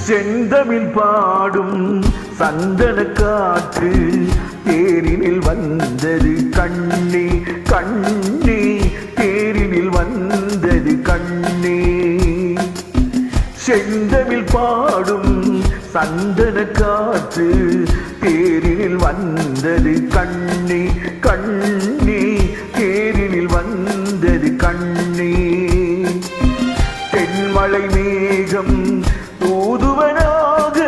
செந்தமிழ் பாடும் சந்தன காற்று தேரினில் வந்தது கண்ணே கண்ணே, தேரினில் வந்தது கண்ணே. செந்தமிழ் பாடும் சந்தன காற்று தேரினில் வந்தது கண்ணே கண்ணே, தேரினில் வந்தது கண்ணே. தென்மலை மேகம் தூதுவனாக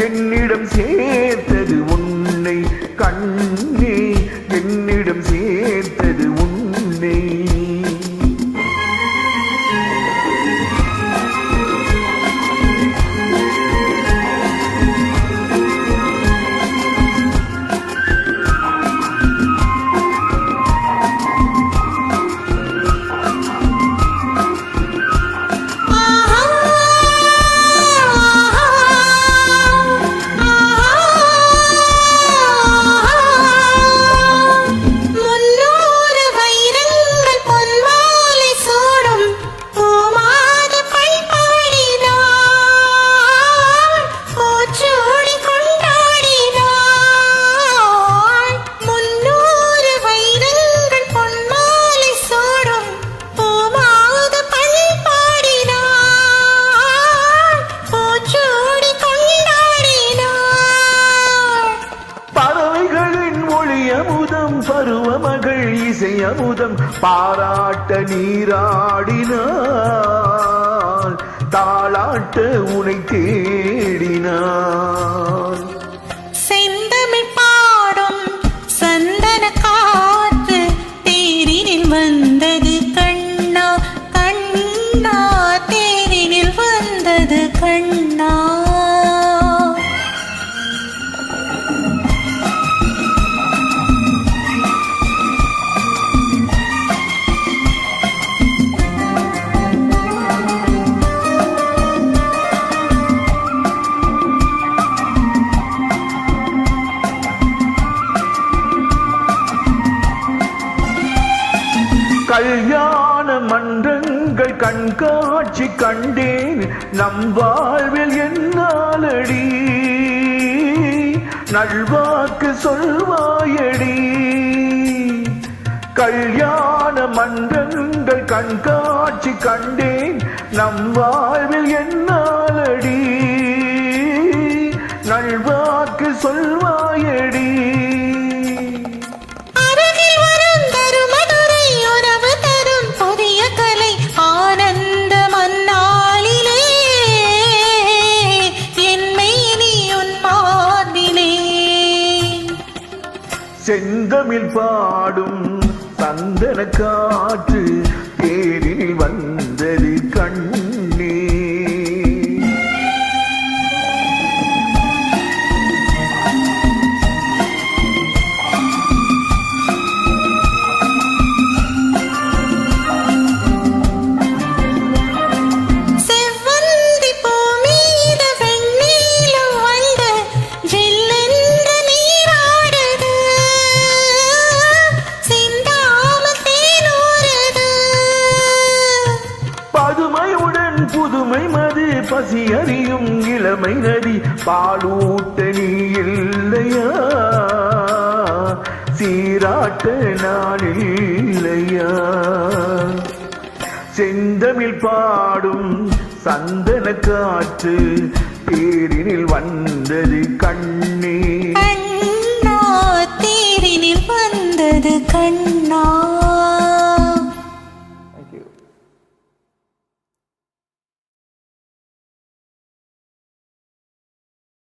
என்னிடம் சேர்த்தது உன்னை கண்ணே, என்னிடம் சேர்த்தது உன்னை. பருவமகள் இசையமுதம் பாராட்ட நீராடினாள், தாளாட்ட உனை தேடினாள். செந்தமிழ் பாடும் சந்தன காற்று தேரினில் வந்தது கண்ணா கண்ணா, தேரினில் வந்தது கண்ணா. கல்யாண மன்றங்கள் கண்காட்சி கண்டேன் நம் வாழ்வில் என்னாலடி, நல்வாக்கு சொல்வாயடி. கல்யாண மன்றங்கள் கண்காட்சி கண்டேன் நம் வாழ்வில் என்னாலடி, நல்வாக்கு சொல்வாயடி. செந்தமிழ் பாடும் சந்தன காற்று தேரில் வந்தது கண்ணே. புதுமை மது பசி அறியும் இளமை நதி பாலூட்ட நீ இல்லையா, சீராட்ட நான் இல்லையா. செந்தமிழ் பாடும் சந்தன காற்று தேரினில் வந்தது கண்ணே கண்ணா, தேரினில் வந்தது கண்ணா.